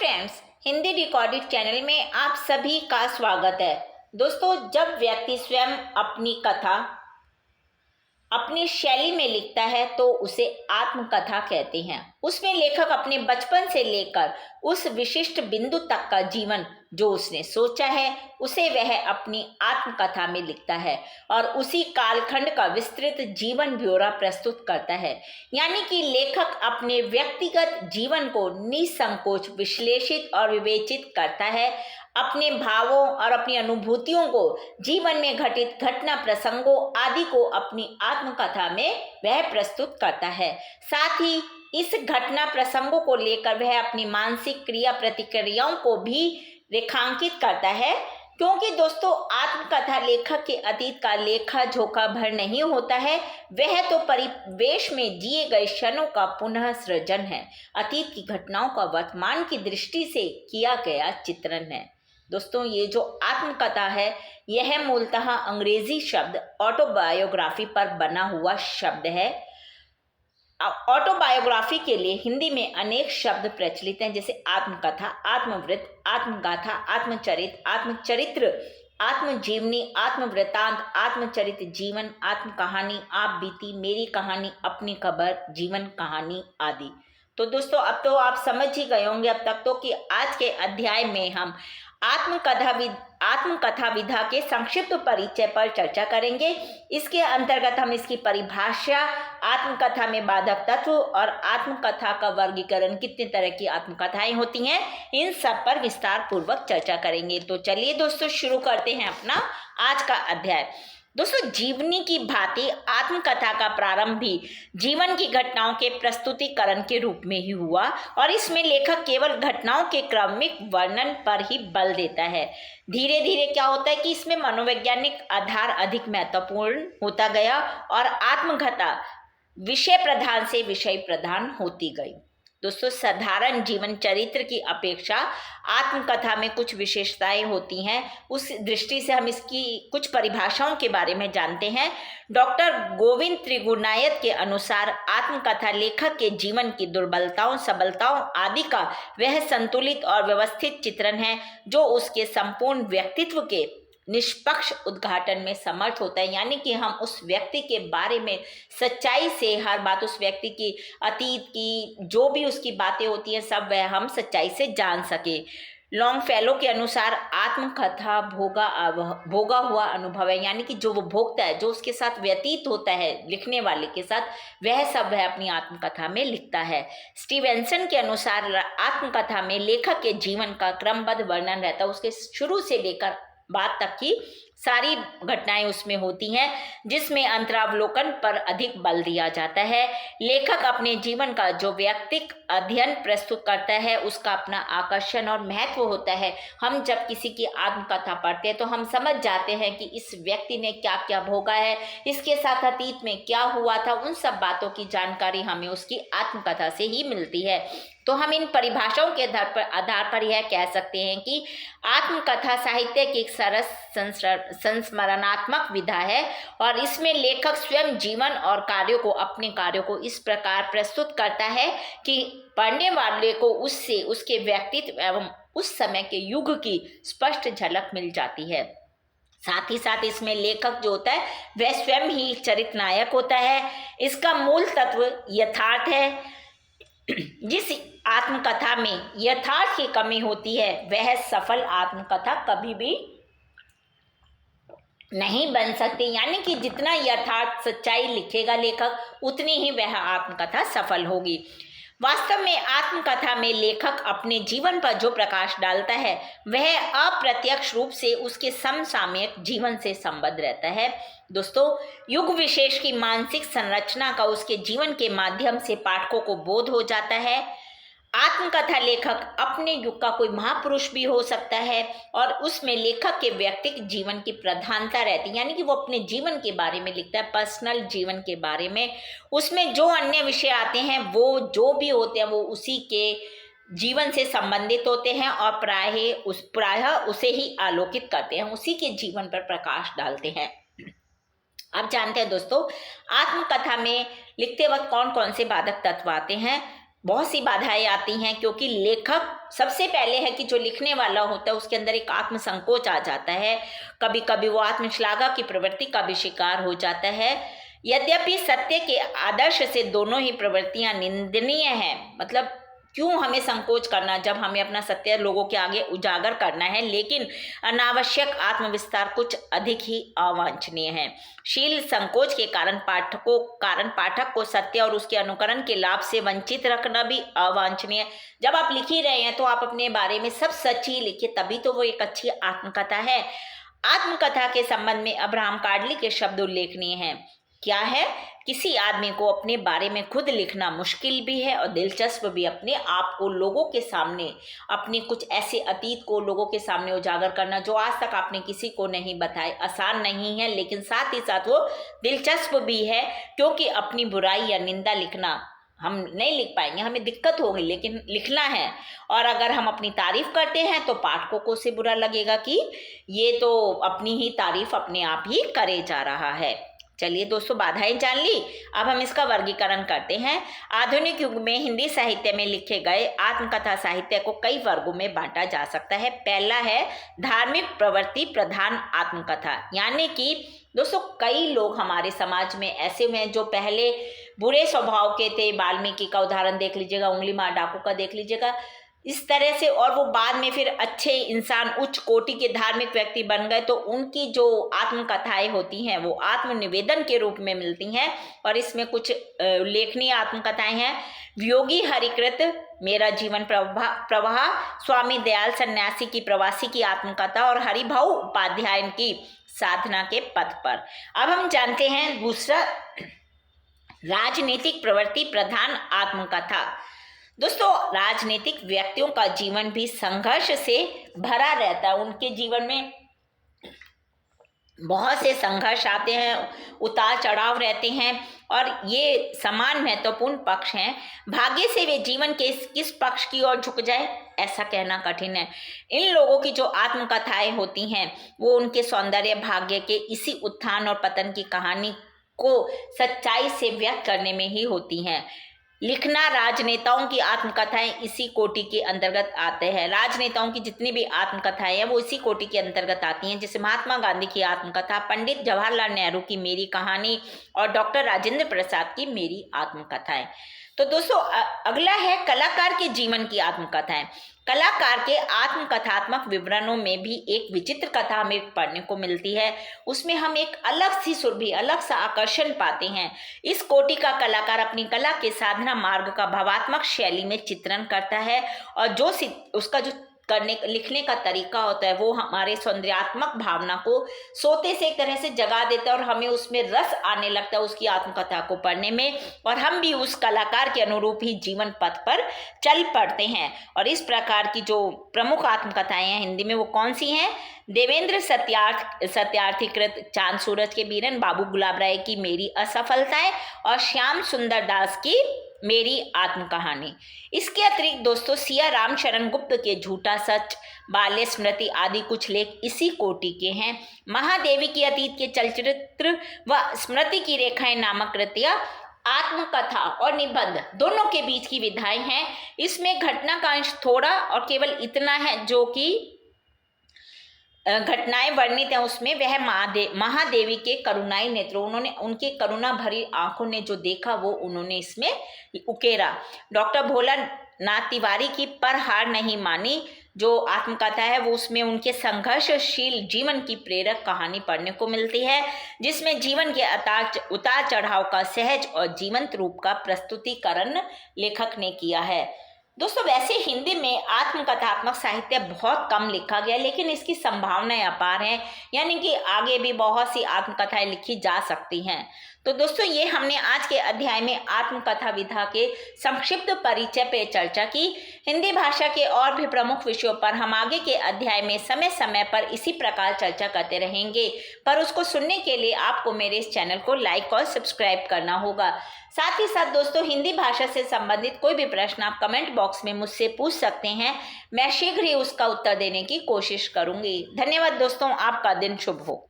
Friends, Hindi recorded channel में आप सभी का स्वागत है। दोस्तों, जब व्यक्ति स्वयं अपनी कथा अपनी शैली में लिखता है तो उसे आत्मकथा कहते हैं। उसमें लेखक अपने बचपन से लेकर उस विशिष्ट बिंदु तक का जीवन जो उसने सोचा है उसे वह अपनी आत्मकथा में लिखता है और उसी कालखंड का विस्तृत जीवन ब्यौरा प्रस्तुत करता है। यानी कि लेखक अपने व्यक्तिगत जीवन को निसंकोच विश्लेषित और विवेचित करता है। अपने भावों और अपनी अनुभूतियों को, जीवन में घटित घटना प्रसंगों आदि को अपनी आत्मकथा में वह प्रस्तुत करता है। साथ ही इस घटना प्रसंगों को लेकर वह अपनी मानसिक क्रिया प्रतिक्रियाओं को भी रेखांकित करता है, क्योंकि दोस्तों आत्मकथा लेखक के अतीत का लेखा जोखा भर नहीं होता है, वह तो परिवेश में जिए गए क्षणों का पुनः सृजन है, अतीत की घटनाओं का वर्तमान की दृष्टि से किया गया चित्रण है। दोस्तों, ये जो आत्मकथा है यह मूलतः अंग्रेजी शब्द ऑटोबायोग्राफी पर बना हुआ शब्द है। ऑटोबायोग्राफी के लिए हिंदी में अनेक शब्द प्रचलित हैं, जैसे आत्मकथा, आत्मवृत्त, आत्मगाथा, आत्मचरित, आत्मचरित्र, आत्मजीवनी, आत्मवृतांत, आत्मचरित जीवन, आत्मकहानी, आप बीती, मेरी कहानी, अपनी खबर, जीवन कहानी आदि। तो दोस्तों, अब तो आप समझ ही गए होंगे अब तक तो कि आज के अध्याय में हम आत्मकथा विधा के संक्षिप्त परिचय पर चर्चा करेंगे। इसके अंतर्गत हम इसकी परिभाषा, आत्मकथा में बाधक तत्व और आत्मकथा का वर्गीकरण, कितने तरह की आत्मकथाएं होती हैं, इन सब पर विस्तार पूर्वक चर्चा करेंगे। तो चलिए दोस्तों, शुरू करते हैं अपना आज का अध्याय। दोस्तों, जीवनी की भांति आत्मकथा का प्रारंभ भी जीवन की घटनाओं के प्रस्तुतिकरण के रूप में ही हुआ और इसमें लेखक केवल घटनाओं के क्रमिक वर्णन पर ही बल देता है। धीरे धीरे क्या होता है कि इसमें मनोवैज्ञानिक आधार अधिक महत्वपूर्ण होता गया और आत्मकथा विषय प्रधान से विषय प्रधान होती गई। दोस्तों, साधारण जीवन चरित्र की अपेक्षा आत्मकथा में कुछ विशेषताएं होती हैं। उस दृष्टि से हम इसकी कुछ परिभाषाओं के बारे में जानते हैं। डॉक्टर गोविंद त्रिगुणायत के अनुसार आत्मकथा लेखक के जीवन की दुर्बलताओं, सबलताओं आदि का वह संतुलित और व्यवस्थित चित्रण है जो उसके संपूर्ण व्यक्तित्व के निष्पक्ष उद्घाटन में समर्थ होता है। यानी कि हम उस व्यक्ति के बारे में सच्चाई से हर बात, उस व्यक्ति की अतीत की जो भी उसकी बातें होती हैं सब वह हम सच्चाई से जान सके। लॉन्गफेलो के अनुसार आत्मकथा भोगा हुआ अनुभव है, यानी कि जो वो भोगता है, जो उसके साथ व्यतीत होता है लिखने वाले के साथ, वह सब वह अपनी आत्मकथा में लिखता है। स्टीवेंसन के अनुसार आत्मकथा में लेखक के जीवन का क्रमबद्ध वर्णन रहता है, उसके शुरू से लेकर बात तक की सारी घटनाएं उसमें होती हैं, जिसमें अंतरावलोकन पर अधिक बल दिया जाता है। लेखक अपने जीवन का जो व्यक्तिक अध्ययन प्रस्तुत करता है उसका अपना आकर्षण और महत्व होता है। हम जब किसी की आत्मकथा पढ़ते हैं तो हम समझ जाते हैं कि इस व्यक्ति ने क्या क्या भोगा है, इसके साथ अतीत में क्या हुआ था, उन सब बातों की जानकारी हमें उसकी आत्मकथा से ही मिलती है। तो हम इन परिभाषाओं के आधार पर यह कह सकते हैं कि आत्मकथा साहित्य की एक सरस संस्मरणात्मक विधा है और इसमें लेखक स्वयं जीवन और अपने कार्यों को इस प्रकार प्रस्तुत करता है कि पढ़ने वाले को उससे उसके व्यक्तित्व एवं उस समय के युग की स्पष्ट झलक मिल जाती है। साथ ही साथ इसमें लेखक जो होता है वह स्वयं ही चरित्र नायक होता है। इसका मूल तत्व यथार्थ है। जिस आत्मकथा में यथार्थ की कमी होती है वह सफल आत्मकथा कभी भी नहीं बन सकती। यानी कि जितना यथार्थ सच्चाई लिखेगा लेखक उतनी ही वह आत्मकथा सफल होगी। वास्तव में आत्मकथा में लेखक अपने जीवन पर जो प्रकाश डालता है वह अप्रत्यक्ष रूप से उसके समसामयिक जीवन से संबद्ध रहता है। दोस्तों, युग विशेष की मानसिक संरचना का उसके जीवन के माध्यम से पाठकों को बोध हो जाता है। आत्मकथा लेखक अपने युग का कोई महापुरुष भी हो सकता है और उसमें लेखक के व्यक्तिगत जीवन की प्रधानता रहती है, यानी कि वो अपने जीवन के बारे में लिखता है, पर्सनल जीवन के बारे में। उसमें जो अन्य विषय आते हैं वो जो भी होते हैं वो उसी के जीवन से संबंधित होते हैं और प्रायः उसे ही आलोकित करते हैं, उसी के जीवन पर प्रकाश डालते हैं। आप जानते हैं दोस्तों, आत्मकथा में लिखते वक्त कौन कौन से बाधक तत्व आते हैं। बहुत सी बाधाएं आती हैं, क्योंकि लेखक सबसे पहले है कि जो लिखने वाला होता है उसके अंदर एक आत्म संकोच आ जाता है। कभी कभी वो आत्मश्लाघा की प्रवृत्ति का भी शिकार हो जाता है। यद्यपि सत्य के आदर्श से दोनों ही प्रवृत्तियां निंदनीय हैं, मतलब क्यों हमें संकोच करना जब हमें अपना सत्य लोगों के आगे उजागर करना है, लेकिन अनावश्यक आत्मविस्तार कुछ अधिक ही अवांछनीय है। शील संकोच के कारण पाठक को सत्य और उसके अनुकरण के लाभ से वंचित रखना भी अवांछनीय है। जब आप लिख ही रहे हैं तो आप अपने बारे में सब सच ही लिखिए, तभी तो वो एक अच्छी आत्मकथा है। आत्मकथा के संबंध में अब्राहम कार्डली के शब्द उल्लेखनीय हैं। क्या है? किसी आदमी को अपने बारे में खुद लिखना मुश्किल भी है और दिलचस्प भी। अपने आप को लोगों के सामने, अपने कुछ ऐसे अतीत को लोगों के सामने उजागर करना जो आज तक आपने किसी को नहीं बताए, आसान नहीं है, लेकिन साथ ही साथ वो दिलचस्प भी है, क्योंकि अपनी बुराई या निंदा लिखना हम नहीं लिख पाएंगे, हमें दिक्कत होगी, लेकिन लिखना है। और अगर हम अपनी तारीफ करते हैं तो पाठकों को से बुरा लगेगा कि ये तो अपनी ही तारीफ अपने आप ही करे जा रहा है। चलिए दोस्तों, बाधाएं जान ली, अब हम इसका वर्गीकरण करते हैं। आधुनिक युग में हिंदी साहित्य में लिखे गए आत्मकथा साहित्य को कई वर्गों में बांटा जा सकता है। पहला है धार्मिक प्रवृत्ति प्रधान आत्मकथा, यानी कि दोस्तों कई लोग हमारे समाज में ऐसे हैं जो पहले बुरे स्वभाव के थे। वाल्मीकि का उदाहरण देख लीजिएगा, उंगली मार डाकू का देख लीजिएगा, इस तरह से, और वो बाद में फिर अच्छे इंसान, उच्च कोटि के धार्मिक व्यक्ति बन गए। तो उनकी जो आत्मकथाएं होती हैं वो आत्मनिवेदन के रूप में मिलती हैं, और इसमें कुछ उल्लेखनीय आत्मकथाएं हैं। वियोगी हरिकृत, मेरा जीवन प्रवाह, स्वामी दयाल सन्यासी की प्रवासी की आत्मकथा, और हरिभाऊ उपाध्याय की साधना के पथ पर। अब हम जानते हैं दूसरा, राजनीतिक प्रवृत्ति प्रधान आत्मकथा। दोस्तों राजनीतिक व्यक्तियों का जीवन भी संघर्ष से भरा रहता है। उनके जीवन में बहुत से संघर्ष आते हैं, उतार चढ़ाव रहते हैं, और ये समान महत्वपूर्ण पक्ष हैं। भाग्य से वे जीवन के किस पक्ष की ओर झुक जाए, ऐसा कहना कठिन है। इन लोगों की जो आत्मकथाएं होती हैं वो उनके सौंदर्य, भाग्य के इसी उत्थान और पतन की कहानी को सच्चाई से व्यक्त करने में ही होती हैं। लिखना, राजनेताओं की आत्मकथाएं इसी कोटि के अंतर्गत आते हैं। राजनेताओं की जितनी भी आत्मकथाएं हैं वो इसी कोटि के अंतर्गत आती हैं, जैसे महात्मा गांधी की आत्मकथा, पंडित जवाहरलाल नेहरू की मेरी कहानी, और डॉक्टर राजेंद्र प्रसाद की मेरी आत्मकथाएं। तो दोस्तों अगला है कलाकार के जीवन की आत्मकथाएं। कलाकार के आत्मकथात्मक विवरणों में भी एक विचित्र कथा हमें पढ़ने को मिलती है। उसमें हम एक अलग सी सुरभि, अलग सा आकर्षण पाते हैं। इस कोटि का कलाकार अपनी कला के साधना मार्ग का भावात्मक शैली में चित्रण करता है, और जो उसका जो लिखने का तरीका होता है वो हमारे सौंदर्यात्मक भावना को सोते से एक तरह से जगा देता है, और हमें उसमें रस आने लगता है उसकी आत्मकथा को पढ़ने में, और हम भी उस कलाकार के अनुरूप ही जीवन पथ पर चल पड़ते हैं। और इस प्रकार की जो प्रमुख आत्मकथाएं हैं हिंदी में वो कौन सी हैं? देवेंद्र सत्यार्थीकृत चांद सूरज के बीरन, बाबू गुलाब राय की मेरी असफलताएं, और श्याम सुंदर दास की मेरी आत्मकहानी। इसके अतिरिक्त दोस्तों सिया रामशरण गुप्त के झूठा सच, बाल्य स्मृति आदि कुछ लेख इसी कोटि के हैं। महादेवी की अतीत के चलचित्र व स्मृति की रेखाएं नामक कृतियां आत्मकथा और निबंध दोनों के बीच की विधाएं हैं। इसमें घटना का अंश थोड़ा और केवल इतना है जो कि घटनाएं वर्णित हैं, उसमें वह महादेवी के करुणाई नेत्रों, उन्होंने उनके करुणा भरी आंखों ने जो देखा वो उन्होंने इसमें उकेरा। डॉक्टर भोला नाथ तिवारी की पर हार नहीं मानी जो आत्मकथा है वो, उसमें उनके संघर्षशील जीवन की प्रेरक कहानी पढ़ने को मिलती है, जिसमें जीवन के उतार चढ़ाव का सहज और जीवंत रूप का प्रस्तुतिकरण लेखक ने किया है। दोस्तों वैसे हिंदी में आत्मकथात्मक साहित्य बहुत कम लिखा गया, लेकिन इसकी संभावनाएं अपार हैं, यानी कि आगे भी बहुत सी आत्मकथाएं लिखी जा सकती हैं। तो दोस्तों ये हमने आज के अध्याय में आत्मकथा विधा के संक्षिप्त परिचय पे चर्चा की। हिंदी भाषा के और भी प्रमुख विषयों पर हम आगे के अध्याय में समय समय पर इसी प्रकार चर्चा करते रहेंगे, पर उसको सुनने के लिए आपको मेरे इस चैनल को लाइक और सब्सक्राइब करना होगा। साथ ही साथ दोस्तों हिंदी भाषा से संबंधित कोई भी प्रश्न आप कमेंट बॉक्स में मुझसे पूछ सकते हैं, मैं शीघ्र ही उसका उत्तर देने की कोशिश करूंगी। धन्यवाद दोस्तों, आपका दिन शुभ हो।